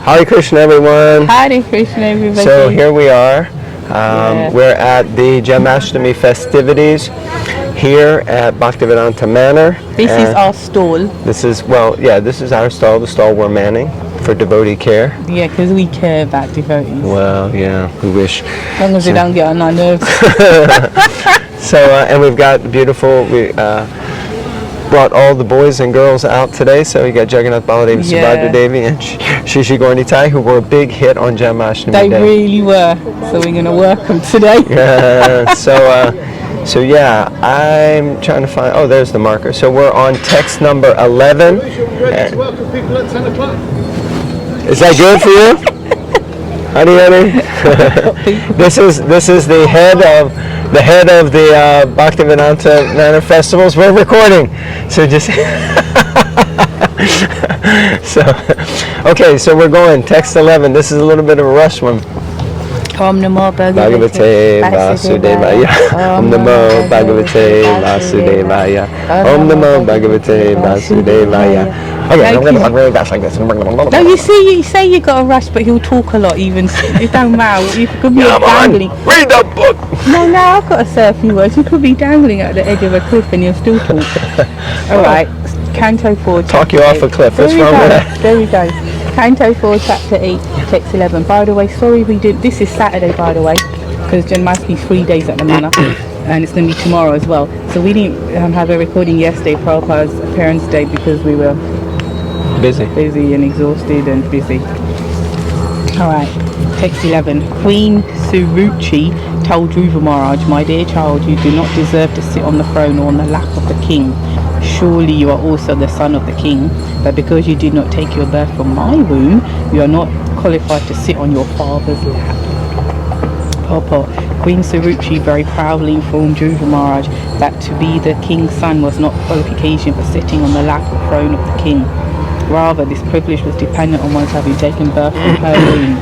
Hare Krishna, everyone. Hare Krishna, everybody. So here we are. We're at the Janmashtami festivities here at Bhaktivedanta Manor. This is our stall. This is, this is our stall, the stall we're manning for devotee care. Yeah, because we care about devotees. Well, yeah, we wish. As long as they don't get on our nerves. So, and we've got beautiful, we brought all the boys and girls out today. So we got Jagannath, Baladevi, Subhadra Devi, and Shishi Gaur Nitai, who were a big hit on Janmashtami Day. They really were. So we're going to work them today. So yeah, I'm trying to find, oh, there's the marker. So we're on text number 11. Welcome people at 10 o'clock. Is that good for you? Honey? This is the head of the Bhaktivedanta Manor festivals. We're recording, so just okay. So we're going text 11. This is a little bit of a rush one. Om Namo Bhagavate Vasudevaya. Om Namo Bhagavate Vasudevaya. Om Namo Bhagavate Vasudevaya. Okay, I'm going to talk really fast like this. No, you say you got a rush, but he'll talk a lot. Even it don't matter. You could be dangling. Read the book. No, I've got to say a few words. You could be dangling at the edge of a cliff and you'll still talk. All right, Canto 4. Talk you off a cliff. What's wrong with that? There we go. Canto 4, Chapter 8, Text 11. By the way, sorry we did. This is Saturday, by the way, because Janmashtami's 3 days at the manor, and it's going to be tomorrow as well. So we didn't have a recording yesterday, Prabhupada's Parents' Day, because we were busy and exhausted and busy. All right, text 11. Queen Suruchi told Dhruva Maharaj, "My dear child, you do not deserve to sit on the throne or on the lap of the king. Surely you are also the son of the king, but because you did not take your birth from my womb, you are not qualified to sit on your father's lap." Purport. Queen Suruchi very proudly informed Dhruva Maharaj that to be the king's son was not qualification for sitting on the lap or throne of the king. Rather, this privilege was dependent on one's having taken birth from her womb.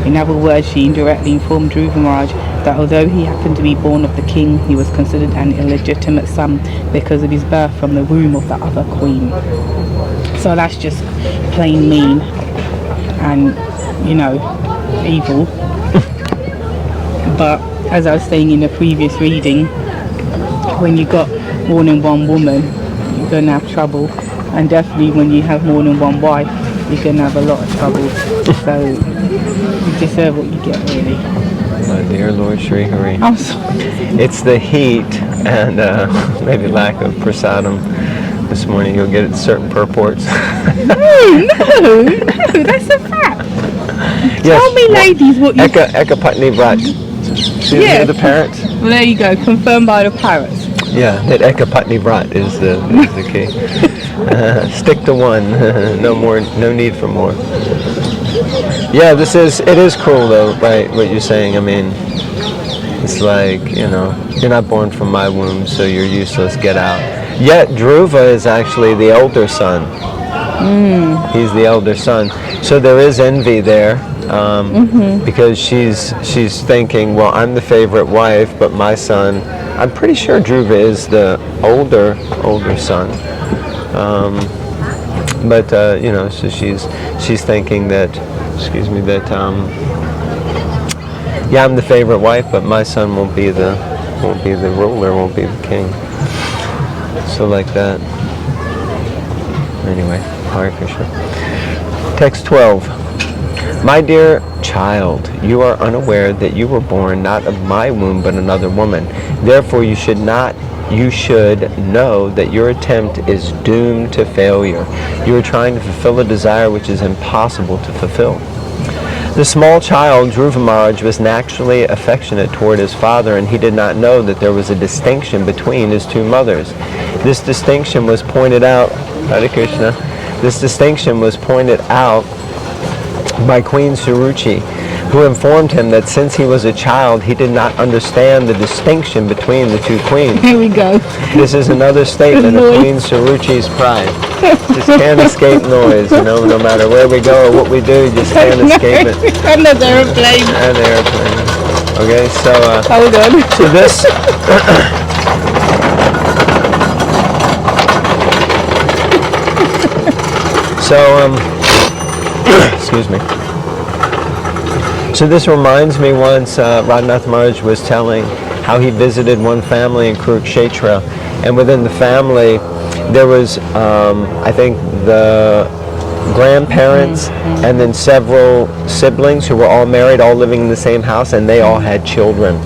In other words, she indirectly informed Dhruva Maharaj that although he happened to be born of the king, he was considered an illegitimate son because of his birth from the womb of the other queen. So that's just plain mean and, evil. But as I was saying in the previous reading, when you got more than one woman, you're going to have trouble. And definitely when you have more than one wife, you're going to have a lot of trouble. So you deserve what you get, really. My dear Lord Sri Hari. I'm sorry. It's the heat and maybe lack of prasadam this morning. You'll get certain purports. No, that's a fact. Yes. Tell me, ladies, what you... Eka Patni Vrat. Yeah. The parrots? Well, there you go. Confirmed by the parrots. Yeah, that Eka Patni Vrat is the key. Stick to one. No need for more. Yeah, it is cruel though, right, what you're saying. I mean, it's like, you're not born from my womb, so you're useless, get out. Yet Dhruva is actually the elder son. He's the elder son. So there is envy there, because she's thinking, well, I'm the favorite wife, but my son, I'm pretty sure Dhruva is the older son. So she's thinking that, I'm the favorite wife, but my son won't be the ruler, won't be the king. So like that. Anyway, Hare Krishna. Text 12. My dear child, you are unaware that you were born not of my womb, but another woman. Therefore, you should know that your attempt is doomed to failure. You are trying to fulfill a desire which is impossible to fulfill. The small child, Dhruva Maharaj, was naturally affectionate toward his father, and he did not know that there was a distinction between his two mothers. This distinction was pointed out, Hare Krishna, by Queen Suruchi, who informed him that since he was a child, he did not understand the distinction between the two queens. Here we go. This is another statement of Queen Suruchi's pride. Just can't escape noise, no matter where we go or what we do, you just can't escape it. And the airplane. And airplane. Okay, so... Hold on. So this... excuse me. So this reminds me once Radhanath Maharaj was telling how he visited one family in Kurukshetra, and within the family there was, I think, the grandparents and then several siblings who were all married, all living in the same house, and they all had children.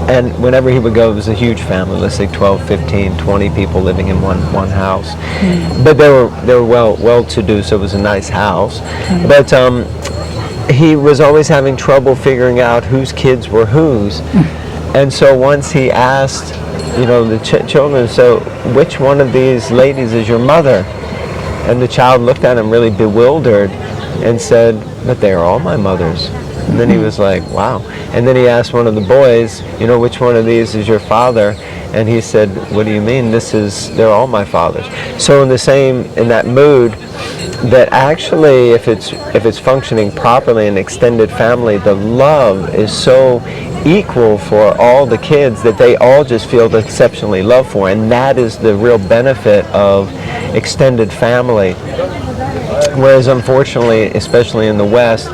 And whenever he would go, it was a huge family, let's say 12, 15, 20 people living in one house. But they were well-to-do, so it was a nice house. But he was always having trouble figuring out whose kids were whose. And so once he asked, the children, so which one of these ladies is your mother? And the child looked at him really bewildered and said, but they are all my mothers. And then he was like, wow. And then he asked one of the boys, which one of these is your father? And he said, what do you mean? They're all my fathers. So in that mood, that actually if it's functioning properly in extended family, the love is so equal for all the kids that they all just feel exceptionally loved for. And that is the real benefit of extended family. Whereas unfortunately, especially in the West,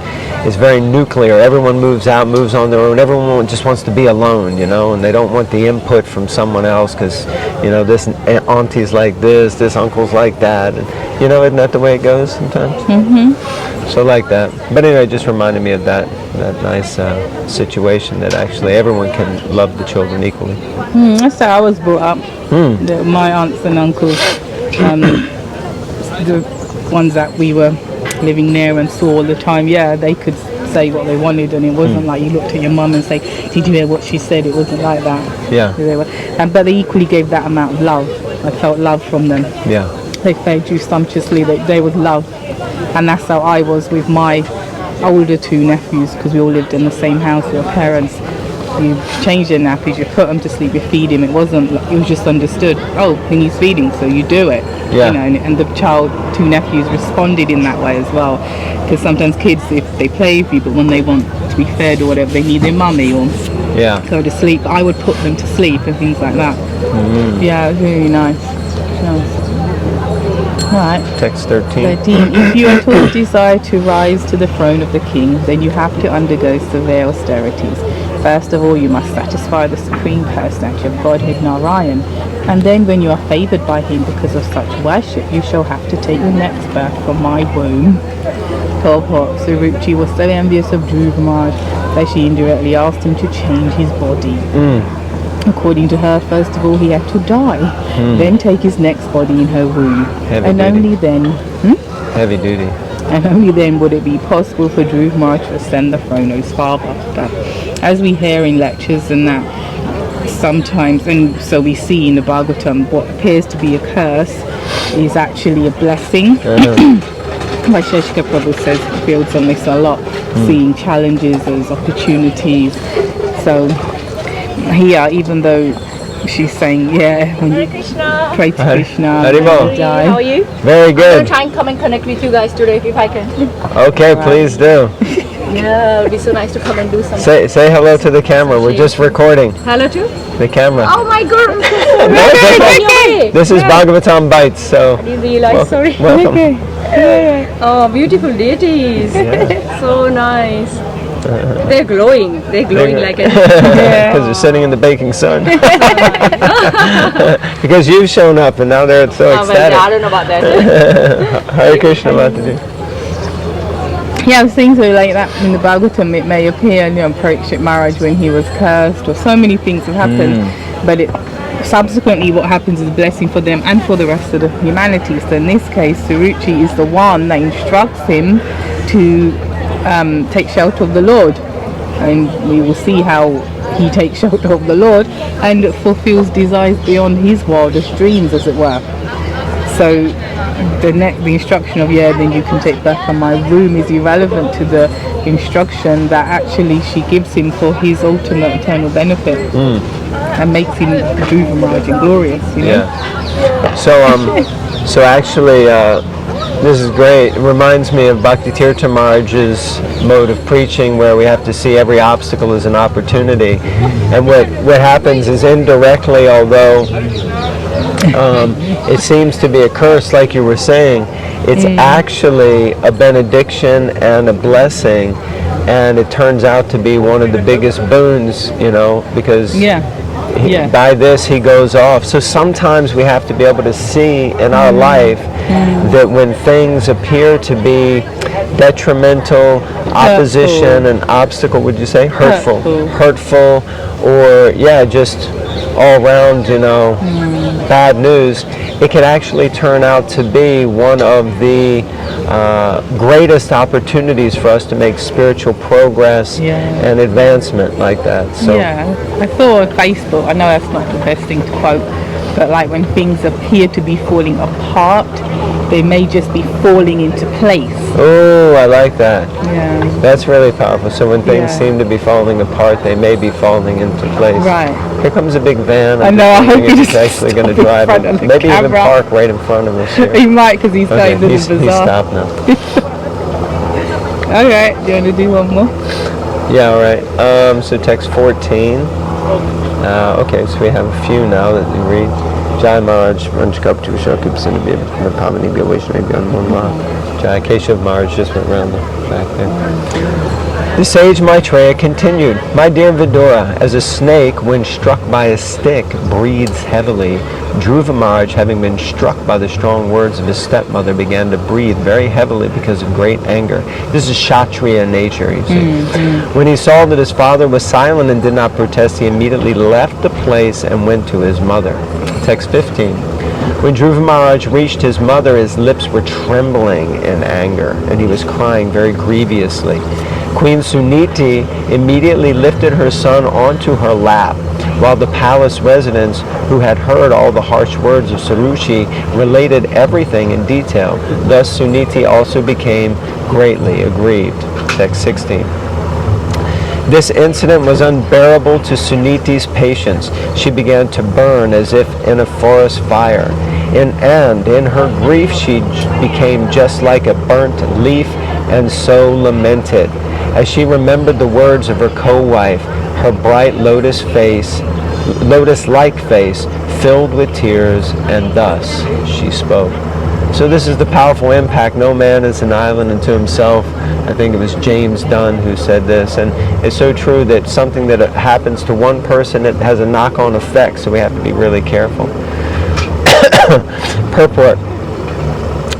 it's very nuclear. Everyone moves out, moves on their own. Everyone just wants to be alone, and they don't want the input from someone else because, this auntie's like this uncle's like that. And, isn't that the way it goes sometimes? So like that. But anyway, it just reminded me of that nice situation that actually everyone can love the children equally. That's how I was brought up. My aunts and uncles, the ones that we were living near and saw all the time, they could say what they wanted, and it wasn't like you looked at your mum and say, did you hear what she said? It wasn't like that. But they equally gave that amount of love. I felt love from them. They fed you sumptuously. They was love, and that's how I was with my older two nephews, because we all lived in the same house with our parents. You change their nappies, you put them to sleep, you feed him. It was just understood. Oh, he needs feeding, so you do it. And the two nephews responded in that way as well. Because sometimes kids, if they play with you, but when they want to be fed or whatever, they need their mummy or go to sleep. I would put them to sleep and things like that. Yeah, it was really nice. Right. Text 13. If you at all desire to rise to the throne of the king, then you have to undergo severe austerities. First of all, you must satisfy the Supreme Personality of Godhead Narayan, and then when you are favoured by him because of such worship, you shall have to take your next birth from my womb. Purports. Suruchi was so envious of Dhruva Maharaj that she indirectly asked him to change his body. According to her, first of all, he had to die, then take his next body in her womb. Only then... Heavy duty. And only then would it be possible for Dhruva Maharaj to ascend the throne of his father. But as we hear in lectures and that, sometimes, and so we see in the Bhagavatam, what appears to be a curse is actually a blessing. My Sheshika Prabhu says, builds on this a lot, seeing challenges as opportunities. So here, even though she's saying, when you pray to Krishna, How are you? Very I'm good. going to try and come and connect with you guys today if I can. Okay, please do. Yeah, it would be so nice to come and do something. Say hello to the camera. We're just recording Hello to? the camera. Oh my god, I'm so sorry. This is Bhagavatam Bites, so I didn't realize, sorry. welcome. Oh, beautiful deities. So nice. They're glowing like a... Because they're sitting in the baking sun. Because you've shown up and now they're so ecstatic. I don't know about that. Hare Krishna, Mataji. Yeah, things are like that in the Bhagavatam. It may appear, Parikshit Maharaj when he was cursed, or so many things have happened, but subsequently what happens is a blessing for them and for the rest of the humanity. So in this case, Suruchi is the one that instructs him to take shelter of the Lord, and we will see how he takes shelter of the Lord and fulfills desires beyond his wildest dreams, as it were. So the instruction of then you can take birth from my womb is irrelevant to the instruction that actually she gives him for his ultimate eternal benefit and makes him Dhruva Maharaj and glorious, So actually this is great. It reminds me of Bhakti Tirtha Maharaj's mode of preaching, where we have to see every obstacle as an opportunity. And what happens is, indirectly, although it seems to be a curse, like you were saying, it's actually a benediction and a blessing. and it turns out to be one of the biggest boons, because by this he goes off. So sometimes we have to be able to see in our life that when things appear to be detrimental, opposition, and obstacle, would you say? Hurtful, or just all around, bad news, it can actually turn out to be one of the greatest opportunities for us to make spiritual progress and advancement like that. So I saw on Facebook, I know that's not the best thing to quote, but like when things appear to be falling apart, they may just be falling into place. Oh, I like that. Yeah. That's really powerful. So when things seem to be falling apart, they may be falling into place. Right. Here comes a big van. I know, I hope he's actually going to drive it. Maybe even park right in front of us here. He might, because he's going to the bazaar. He's stopped now. All right, do you want to do one more? Yeah, all right. So text 14. Okay, so we have a few now that we read. Jai Maharaj, Ranjkap to Shakib Sinabi, Pavani Bhavishna Bhyanmama. Jai Keshav Maharaj just went around the back there. The sage Maitreya continued, "My dear Vidura, as a snake, when struck by a stick, breathes heavily, Dhruva Maharaj, having been struck by the strong words of his stepmother, began to breathe very heavily because of great anger." This is Kshatriya nature, you see. When he saw that his father was silent and did not protest, he immediately left the place and went to his mother. Text 15. When Dhruva Maharaj reached his mother, his lips were trembling in anger, and he was crying very grievously. Queen Suniti immediately lifted her son onto her lap, while the palace residents, who had heard all the harsh words of Sarushi, related everything in detail. Thus Suniti also became greatly aggrieved. Text 16. This incident was unbearable to Suniti's patience. She began to burn as if in a forest fire. And in her grief she became just like a burnt leaf, and so lamented. As she remembered the words of her co-wife, her bright lotus-like face filled with tears, and thus she spoke. So this is the powerful impact. No man is an island unto himself. I think it was James Dunn who said this, and it's so true that something that happens to one person, it has a knock-on effect, so we have to be really careful. Purport.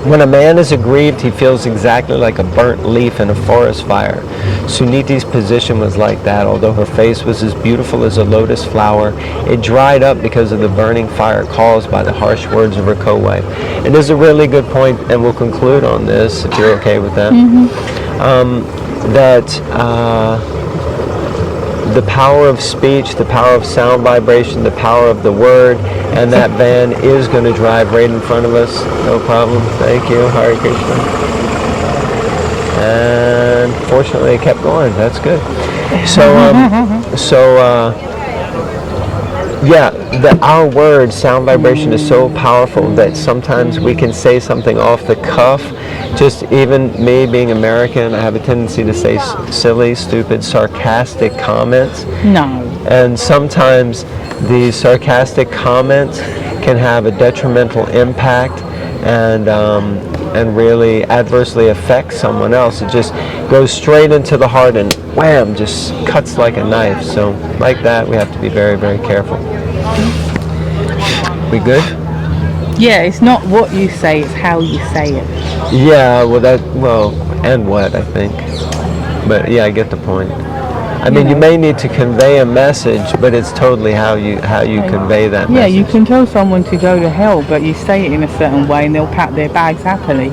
When a man is aggrieved, he feels exactly like a burnt leaf in a forest fire. Suniti's position was like that. Although her face was as beautiful as a lotus flower, it dried up because of the burning fire caused by the harsh words of her co-wife. And this is a really good point, and we'll conclude on this, if you're okay with that. The power of speech, the power of sound vibration, the power of the word, and that van is going to drive right in front of us. No problem. Thank you. Hare Krishna. And fortunately it kept going. That's good. Our word, sound vibration, is so powerful that sometimes we can say something off the cuff. Just even me being American, I have a tendency to say silly, stupid, sarcastic comments. No. And sometimes these sarcastic comments can have a detrimental impact and really adversely affect someone else. It just goes straight into the heart and wham, just cuts like a knife. So like that, we have to be very, very careful. We good? Yeah, it's not what you say, it's how you say it. Yeah, and what, I think. But yeah, I get the point. I mean, you may need to convey a message, but it's totally how you convey that message. Yeah, you can tell someone to go to hell, but you say it in a certain way and they'll pack their bags happily.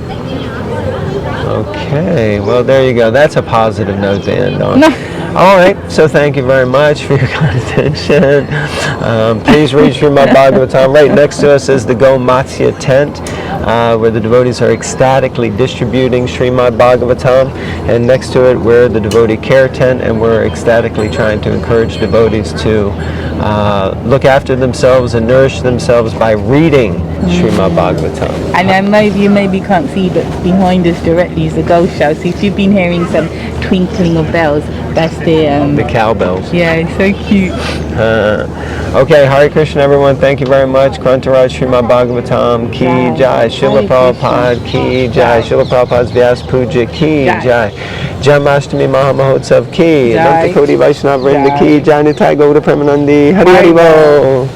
Okay, well there you go. That's a positive note to end on. All right, so thank you very much for your kind attention. Please read Srimad Bhagavatam. Right next to us is the Go Matsya tent, where the devotees are ecstatically distributing Srimad Bhagavatam. And next to it, we're the devotee care tent, and we're ecstatically trying to encourage devotees to look after themselves and nourish themselves by reading Srimad Bhagavatam. And then you maybe can't see, but behind us directly is the ghost show. So if you've been hearing some twinkling of bells, that's the cowbells. Yeah, it's so cute. Okay, Hare Krishna everyone, thank you very much. Krantaraj Srimad Bhagavatam Ki Jai. Srila Hare Prabhupada Krishna. ki jai. Srila Prabhupada's Vyas Puja ki jai. Janmashtami Mahamahotsav ki. Jai. Ananta Koti Vaishnava Vrinda Jai. ki jai. Nitai Gauda Premanandi. Hari Hari Bol.